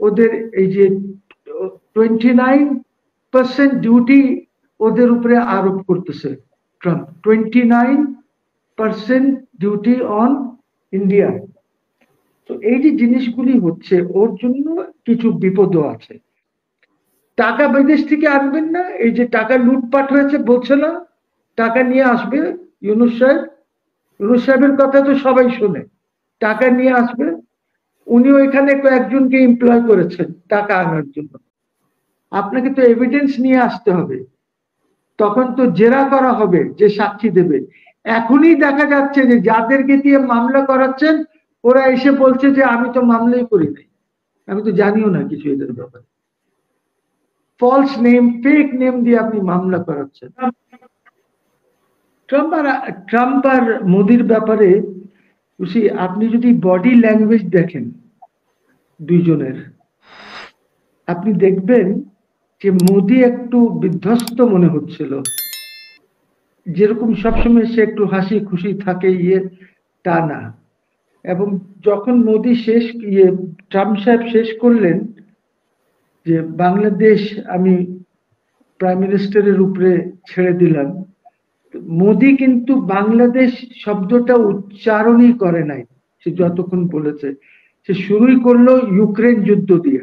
ওদের এই যে 29% ডিউটি ওদের উপরে আরোপ করতেছে ট্রাম্প, 29% ডিউটি অন ইন্ডিয়া। তো এই যে জিনিসগুলি হচ্ছে ওর জন্য কিছু বিপদও আছে। টাকা বিদেশ থেকে আনবেন না, এই যে টাকা লুটপাট হয়েছে বলছে না, টাকা নিয়ে আসবে ইউনূস সাহেব। ইউনূস সাহেবের কথা তো সবাই শোনে, টাকা নিয়ে আসবে। উনিও এখানে কয়েকজনকে এমপ্লয় করেছেন টাকা আনার জন্য। আপনাকে তো এভিডেন্স নিয়ে আসতে হবে, তখন তো জেরা করা হবে, যে সাক্ষী দেবে। এখনই দেখা যাচ্ছে যে যাদেরকে দিয়ে মামলা করাচ্ছেন ওরা এসে বলছে যে আমি তো মামলাই করি নাই, আমি তো জানিও না কিছু এদের ব্যাপারে। ফলস নেম, ফেক নেম দিয়ে আপনি মামলা করাচ্ছেন। ট্রাম্প আর মোদির ব্যাপারে আপনি যদি বডি ল্যাঙ্গুয়েজ দেখেন দুইজনের, আপনি দেখবেন যে মোদি একটু বিধ্বস্ত মনে হচ্ছিল, যেরকম সবসময় সে একটু হাসি খুশি থাকে তা না। এবং যখন মোদি ট্রাম্প সাহেব শেষ করলেন যে বাংলাদেশ আমি প্রাইম মিনিস্টারের উপরে ছেড়ে দিলাম, মোদি কিন্তু বাংলাদেশ শব্দটা উচ্চারণই করে নাই। সে যতক্ষণ বলেছে, সে শুরুই করলো ইউক্রেন যুদ্ধ দিয়ে,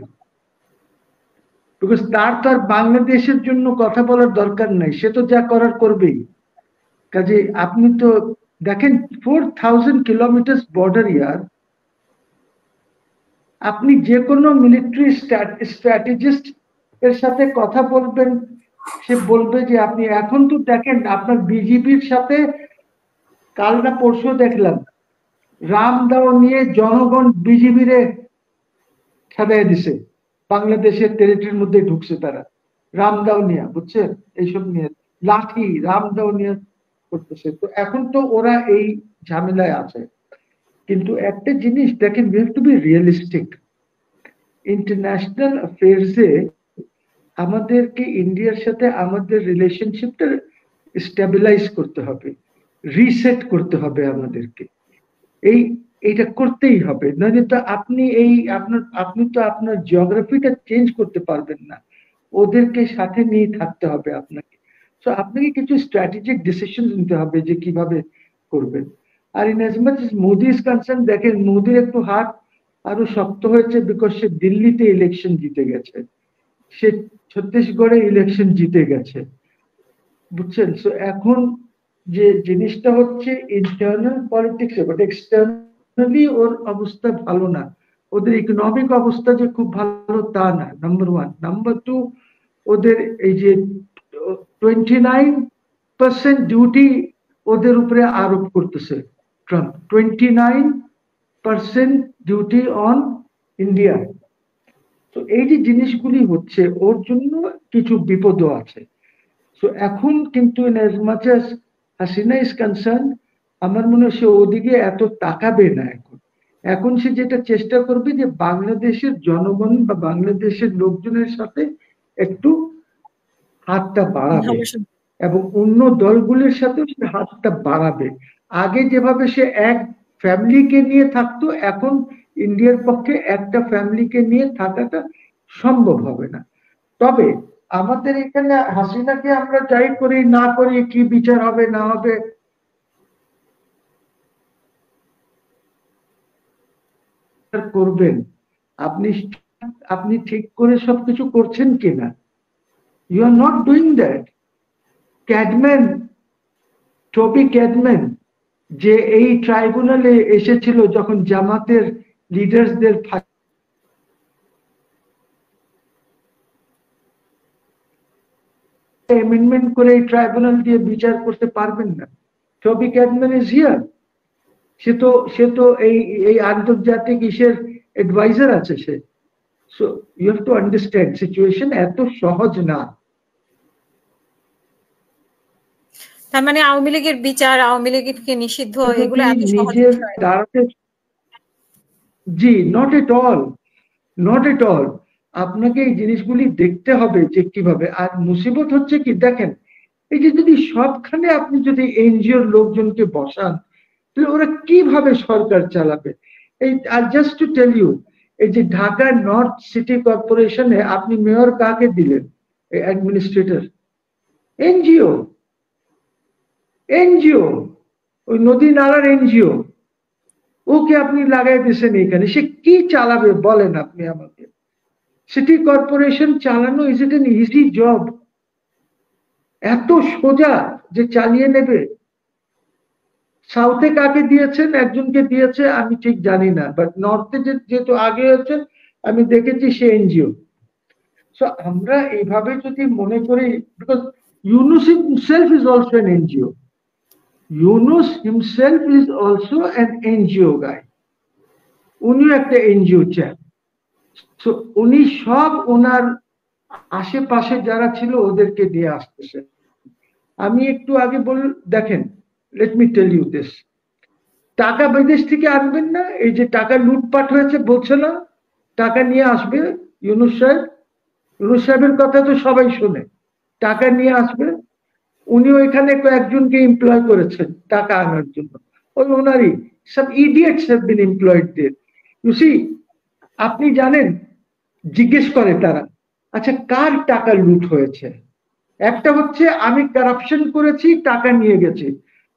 বিকজ তার তো আর বাংলাদেশের জন্য কথা বলার দরকার নাই, সে তো যা করার করবেই। কাজে আপনি তো দেখেন 4000 কিলোমিটার বর্ডার ইয়ার, আপনি যে কোনো মিলিটারি স্ট্র্যাটেজিস্ট এর সাথে কথা বলবেন, সে বলবে যে আপনি এখন তো দেখেন আপনার বিজেপির সাথে কাল না পরশু দেখলাম রামদাও নিয়ে জনগণ বিজেপিরে খেদাই দিছে, বাংলাদেশের টেরিটরির মধ্যে ঢুকছে তারা রামদাও নিয়ে, বুঝছেন, এইসব নিয়ে লাঠি রামদাও নিয়ে করতেছে। তো এখন তো ওরা এই ঝামেলায় আছে। কিন্তু একটা জিনিস দেখেন, we have to be realistic. International অ্যাফেয়ার্সে আমাদেরকে ইন্ডিয়ার সাথে আমাদের রিলেশনশিপটা স্টেবিলাইজ করতে হবে, রিসেট করতে হবে আমাদেরকে। এইটা করতেই হবে, নইলে তো আপনি তো আপনার জিওগ্রাফিটা চেঞ্জ করতে পারবেন না, ওদেরকে সাথে নিয়ে থাকতে হবে আপনাকে। সো আপনাকে কিছু স্ট্র্যাটেজিক ডিসিশন নিতে হবে যে কিভাবে করবেন। আর in as much as Modi is concern, দেখেন মোদির একটু হাত আরো শক্ত হয়েছে, বিকজ সে দিল্লিতে ইলেকশন জিতে গেছে, সে ছত্তিশগড়ে ইলেকশন জিতে গেছে, বুঝছেন। সো এখন যে জিনিসটা হচ্ছে ইন্টারনাল পলিটিক্স, বাট এক্সটার্নালি ওর অবস্থা ভালো না, ওদের ইকোনমিক অবস্থা যে খুব ভালো তা না, নাম্বার ওয়ান। নাম্বার টু, ওদের এই যে 29% ডিউটি ওদের উপরে আরোপ করতেছে ট্রাম্প, 29% ডিউটি অন ইন্ডিয়া। তো এই যে জিনিসগুলি হচ্ছে ওর জন্য কিছু বিপদও আছে। সো এখন কিন্তু as much as Hasina is concern, আমার মনে হয় সে ওদিকে এত তাকাবে না। এখন সে যেটা চেষ্টা করবে যে বাংলাদেশের জনগণ বা বাংলাদেশের লোকজনের সাথে একটু হাতটা বাড়াবে এবং অন্য দলগুলির সাথে সে হাতটা বাড়াবে। আগে যেভাবে সে এক ফ্যামিলিকে নিয়ে থাকতো, এখন ইন্ডিয়ার পক্ষে একটা ফ্যামিলিকে নিয়ে থাকাটা সম্ভব হবে না। তবে আমাদের এখানে হাসিনাকে আমরা যাই করি না করি, কি বিচার হবে না হবে, করবেন আপনি ঠিক করে সবকিছু করছেন কিনা। You are not doing that. Toby Cadman যে এই ট্রাইব্যুনালে এসেছিল যখন জামাতের লিডার্সদের অ্যামেন্ডমেন্ট করে এই ট্রাইব্যুনাল দিয়ে বিচার করতে পারবেন না। টবি ক্যাডম্যান ইজ হিয়ার, সে তো এই আন্তর্জাতিক ইসের অ্যাডভাইজার আছে সে। So you have to understand situation এত সহজ না। তার মানে আওয়ামী লীগের বিচার, আওয়ামী লীগকে নিষিদ্ধ, এগুলো এত সহজ দাঁড়াতে, জি, not at all, not at all. আপনাকে এই জিনিসগুলি দেখতে হবে যে কিভাবে। আর মুসিবত হচ্ছে কি দেখেন, এই যে যদি সবখানে আপনি যদি এনজিওর লোকজনকে বসান, তাহলে ওরা কিভাবে সরকার চালাবে। আর জাস্ট টু টেল ইউ, এই যে ঢাকা নর্থ সিটি কর্পোরেশনে আপনি মেয়র কাকে দিলেন? অ্যাডমিনিস্ট্রেটর, এনজিও, এনজিও, ওই নদী নালার এনজিও, ওকে আপনি লাগাই দিয়েছেন এখানে। সে কি চালাবে বলেন আপনি আমাকে? সিটি কর্পোরেশন চালানো is it N easy job? এত সোজা যে চালিয়ে নেবে? সাউথে কাকে দিয়েছেন? একজনকে দিয়েছে, আমি ঠিক জানি না, বাট নর্থে যেহেতু আগে হচ্ছে আমি দেখেছি সে এনজিও। সো আমরা এইভাবে যদি মনে করি, because Yunus himself is also an NGO, Yunus himself is also an NGO guy, উনিও একটা এনজিও চ্যাপ। সো উনি সব ওনার আশেপাশে যারা ছিল ওদেরকে দিয়ে আসতেছেন। আমি একটু আগে দেখেন, let me tell you this, টাকা বিদেশ থেকে আনবেন না, এই যে টাকা লুটপাট হয়েছে বলছে না, টাকা নিয়ে আসবে ইউনুস সাহেব, ইউনুস সাহেবের কথা তো সবাই শোনে, টাকা নিয়ে আসবে। উনি ওইখানে কয়েকজনকে এমপ্লয় করেছেন টাকা আনার জন্য, ওই ওনারই সব idiots have been employed there. You see, আপনি জানেন, জিজ্ঞেস করে তারা, আচ্ছা কার টাকা লুট হয়েছে? একটা হচ্ছে আমি কারাপশন করেছি, টাকা নিয়ে গেছি।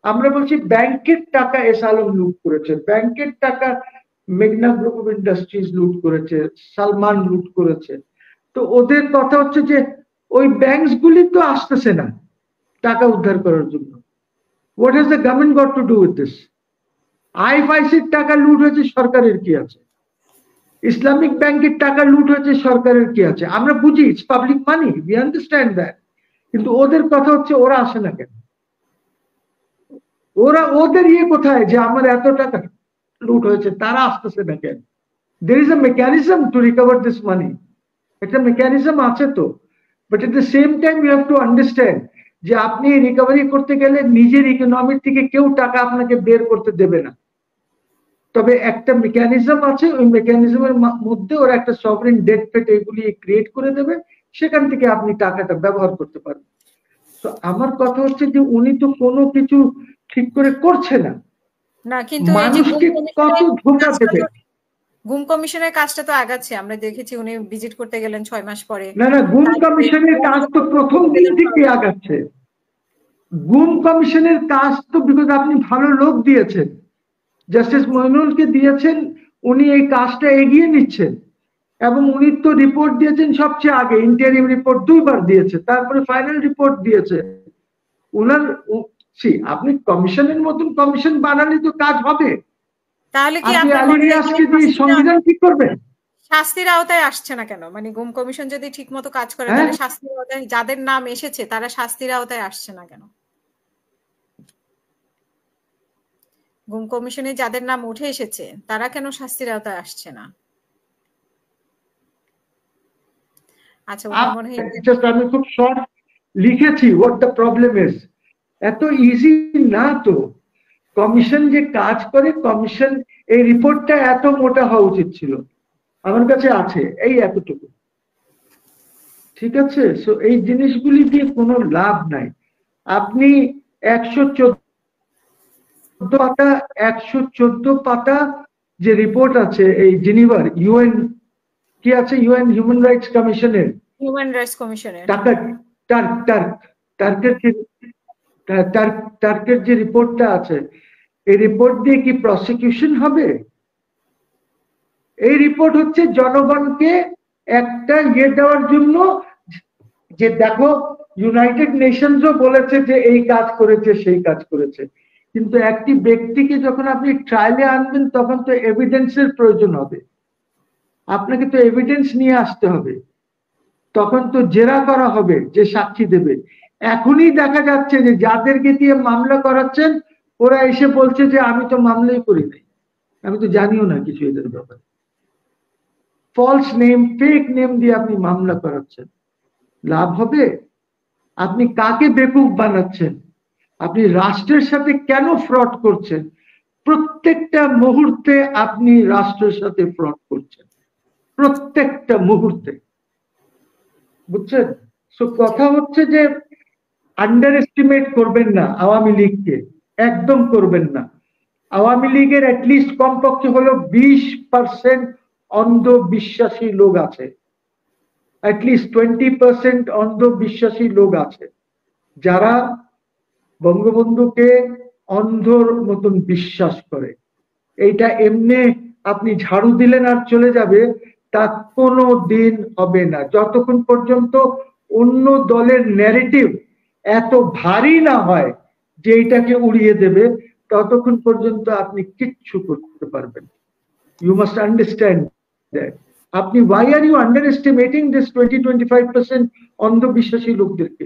আমরা বলছি ব্যাংকের টাকা এস আলম লুট করেছে, ব্যাংকের টাকা মেঘনা গ্রুপ অফ ইন্ডাস্ট্রিজ লুট করেছে, সালমান লুট করেছে। তো ওদের কথা হচ্ছে যে ওই ব্যাংকস গুলি তো আসতেছে না টাকা উদ্ধার করার জন্য। What has the government got to do with this? আইএফআইসির টাকা লুট হয়েছে, সরকারের কি আছে? ইসলামিক ব্যাংকের টাকা লুট হয়েছে, সরকারের কি আছে? আমরা বুঝি it's public money, we understand that, কিন্তু ওদের কথা হচ্ছে ওরা আসে না কেন? ওদের ইয়ে কোথায় যে আমার এত টাকা লুট হয়েছে, তারা আসতেছে না কেন? there is a mechanism to recover this money, একটা মেকানিজম আছে তো। But at the same time you have to understand যে আপনি রিকভারি করতে গেলে নিজের ইকোনমি থেকে কেউ টাকা আপনাকে বের করতে দেবে না। তবে একটা মেকানিজম আছে, ওই মেকানিজমের মধ্যে ওরা একটা সভরেন ডেট ফেট এগুলি ক্রিয়েট করে দেবে, সেখান থেকে আপনি টাকাটা ব্যবহার করতে পারবেন। তো আমার কথা হচ্ছে যে উনি তো কোনো কিছু ঠিক করে করছে না, না কিন্তু মানুষকে কত ধোঁকা দেবে? গুম কমিশনের কাজটা তো আগাচ্ছে, আমরা দেখেছি উনি ভিজিট করতে গেলেন 6 মাস পরে। না না, গুম কমিশনের কাজ তো প্রথম দিন থেকে আগাচ্ছে। গুম কমিশনের কাজ তো বিকজ আপনি ভালো লোক দিয়েছেন, জাস্টিস মইনুলকে দিয়েছেন, উনি এই কাজটা এগিয়ে নিচ্ছেন। এবং উনি তো রিপোর্ট দিয়েছেন সবচেয়ে আগে, ইন্টারিম রিপোর্ট 2 বার দিয়েছে, তারপরে ফাইনাল রিপোর্ট দিয়েছে উনার। আপনি কমিশনের মতন কমিশন বানালে তো কাজ হবে। তাহলে কি আপনি আলী রিয়াজকে দিয়ে সংবিধান ঠিক করবেন? শাস্তির আওতায় আসছে না কেন? মানে গুম কমিশন যদি ঠিক মতো কাজ করে তাহলে শাস্তির আওতায় যাদের নাম এসেছে তারা শাস্তির আওতায় আসছে না কেন? গুম কমিশনে যাদের নাম উঠে এসেছে তারা কেন শাস্তির আওতায় আসছে না? আচ্ছা, আমি খুব শর্ট লিখেছি হোয়াট দ্য প্রবলেম ইজ। এত ইজি না তো। কমিশন যে কাজ করে, কমিশন এই রিপোর্টটা এত মোটা হওয়া উচিত ছিল, আমার কাছে আছে এই এতটুকু, ঠিক আছে? সো এই জিনিসগুলি দিয়ে কোনো লাভ নাই। আপনি 114 পাতা যে রিপোর্ট আছে এই জেনিভার ইউএন কি আছে, ইউএন হিউম্যান রাইটস কমিশনের, টার্কের যে রিপোর্টটা আছে, এই রিপোর্ট দিয়ে কি প্রসিকিউশন হবে? এই রিপোর্ট হচ্ছে জনগণকে একটা ইয়ে দেওয়ার জন্য যে দেখো ইউনাইটেড নেশনসও বলেছে যে এই কাজ করেছে সেই কাজ করেছে, কিন্তু একটি ব্যক্তিকে যখন আপনি ট্রায়ালে আনবেন তখন তো এভিডেন্সের প্রয়োজন হবে, আপনাকে তো এভিডেন্স নিয়ে আসতে হবে, তখন তো জেরা করা হবে, যে সাক্ষী দেবে। এখনই দেখা যাচ্ছে যে যাদেরকে দিয়ে মামলা করাচ্ছেন ওরা এসে বলছে যে আমি তো মামলাই করি নাই, আমি তো জানিও না কিছু এদের ব্যাপারে। ফলস নেম, ফেক নেম দিয়ে আপনি মামলা করাচ্ছেন, লাভ হবে? আপনি কাকে বেকুব বানাচ্ছেন? আপনি রাষ্ট্রের সাথে কেন ফ্রড করছেন? প্রত্যেকটা মুহূর্তে আপনি রাষ্ট্রের সাথে ফ্রড করছেন, প্রত্যেকটা মুহূর্তে, বুঝছেন? সো কথা হচ্ছে যে আন্ডার এস্টিমেট করবেন না আওয়ামী লীগকে, একদম করবেন না। আওয়ামী লীগের অ্যাটলিস্ট কমপক্ষে হলো 20% অন্ধবিশ্বাসী লোক আছে, অ্যাটলিস্ট 20% অন্ধবিশ্বাসী লোক আছে যারা বঙ্গবন্ধুকে অন্ধর মতন বিশ্বাস করে। এইটা এমনি আপনি ঝাড়ু দিলেন আর চলে যাবে, তা কোনো দিন হবে না যতক্ষণ পর্যন্ত অন্য দলের ন্যারেটিভ এত ভারী না হয় যে এটাকে উড়িয়ে দেবে, ততক্ষণ পর্যন্ত আপনি কিচ্ছু করতে পারবেন। You must understand that. আপনি why are you underestimating this 20-25% অন্ধবিশ্বাসী লোকদেরকে?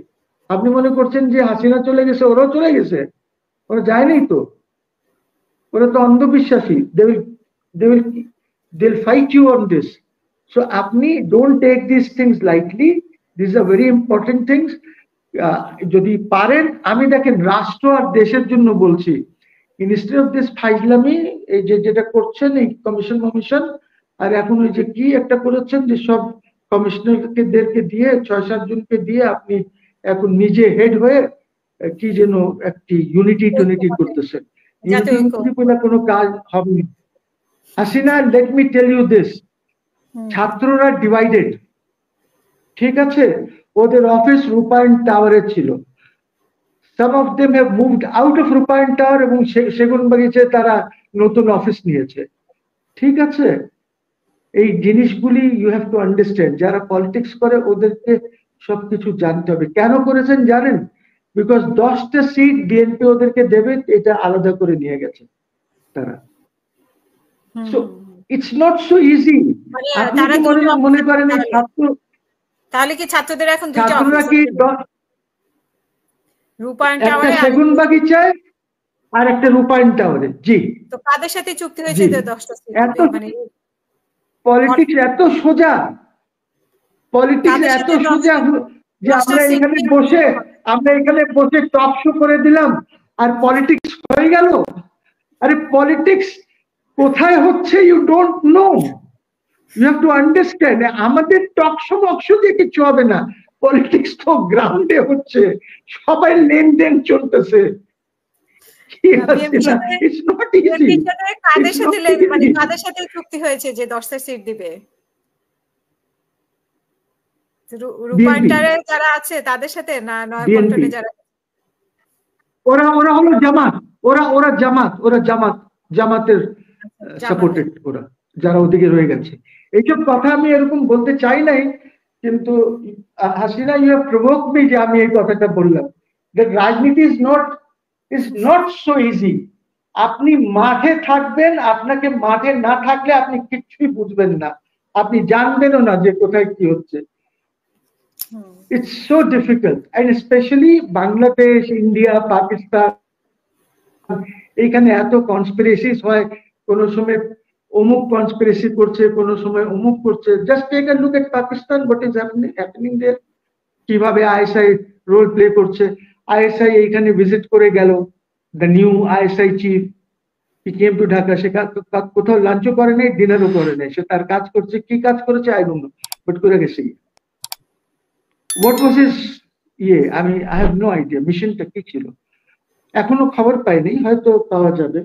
আপনি মনে করছেন যে হাসিনা চলে গেছে, ওরাও চলে গেছে? ওরা যায়নি তো, ওরা তো অন্ধবিশ্বাসী। they'll fight you on this. So আপনি don't take these things lightly. These are very important things. যদি পারেন, আমি দেখেন রাষ্ট্র আর দেশের জন্য বলছি, ইনস্টেড অফ দিস ফাইজলামি, এই যেটা করছেন এই কমিশন, আর এখন ওই যে কি একটা করেছেন যে সব কমিশনারদেরকে দিয়ে 6-7 জনকে দিয়ে আপনি এখন নিজে হেড হয়ে কি যেন একটি ইউনিটি করতেছেন। ইউনিটি বলে কোনো কাজ হবে না। Hasina, let me tell you this, ছাত্ররা ডিভাইডেড, ঠিক আছে? ওদের অফিস রূপায়ণ টাওয়ারে ছিল। some of them have moved out of রূপায়ণ টাওয়ার এবং সেগুনবাগিচায় তারা নতুন অফিস নিয়েছে, ঠিক আছে? এই জিনিসগুলি ইউ হ্যাভ টু আন্ডারস্ট্যান্ড। যারা পলিটিক্স করে ওদেরকে সবকিছু জানতে হবে। কেন করেছেন জানেন? বিকজ 10টা সিট বিএনপি ওদেরকে দেবে, এটা আলাদা করে নিয়ে গেছে তারা। So it's not so easy. আপনি কি মনে করেন এই ছাত্র, তাহলে কি ছাত্রদের এখন দুটো ছাত্ররা কি রূপায়ণ একটা টাওয়ারে সেগুনবাগিচায় আর একটা রূপায়ণ টাওয়ারে? জি। তো কাদের সাথে চুক্তি হয়েছে যে 10টা সিট মানে পলিটিক্স এত সোজা, পলিটিক্স এত সোজা যে আমরা এখানে বসে টক শো করে দিলাম আর পলিটিক্স হয়ে গেল। আরে পলিটিক্স কোথায় হচ্ছে you don't know, you have to understand. আমাদের টক শো বক্স দিয়ে কিছু হবে না, পলিটিক্স তো গ্রাউন্ডে হচ্ছে, সবাই লেনদেন চলতেছে। কাদের সাথে চুক্তি হয়েছে যে 10টা সিট দিবে? রূপায়ণটারে যারা আছে তাদের সাথে না নয়াপল্টনে যারা? ওরা হলো জামাত, ওরা জামাতের সাপোর্টেড, ওরা যারা ওদিকে রয়ে গেছে। এইসব কথা আমি এরকম বলতে চাই নাই, কিন্তু Hasina you have provoked me যে আমি এই কথাটা বললাম। দ্যাট রাজনীতি ইজ নট সো ইজি। আপনি মাঠে থাকবেন, আপনাকে মাঠে না থাকলে আপনি কিচ্ছুই বুঝবেন না, আপনি জানবেনও না যে কোথায় কি হচ্ছে। It's so difficult, and especially Bangladesh, India, Pakistan, এখানে এত কনস্পিরেসিস হয়, কোন সময় অমুক কনস্পিরেসি করছে, কোন সময় অমুক করছে। Just take a look at Pakistan, what is happening there, কিভাবে আইএসআই রোল প্লে করছে। আইএসআই এইখানে ভিজিট করে গেল, the new ISI chief, he came to Dhaka. সে কোথাও লাঞ্চও করে নাই, ডিনারও করে নাই, সে তার কাজ করছে। কি কাজ করেছে আই ডোন্ট নো, বাট করে গেছে। What was his I have no idea মিশনটা কি ছিল, এখনো খবর পাইনি, হয়তো পাওয়া যাবে।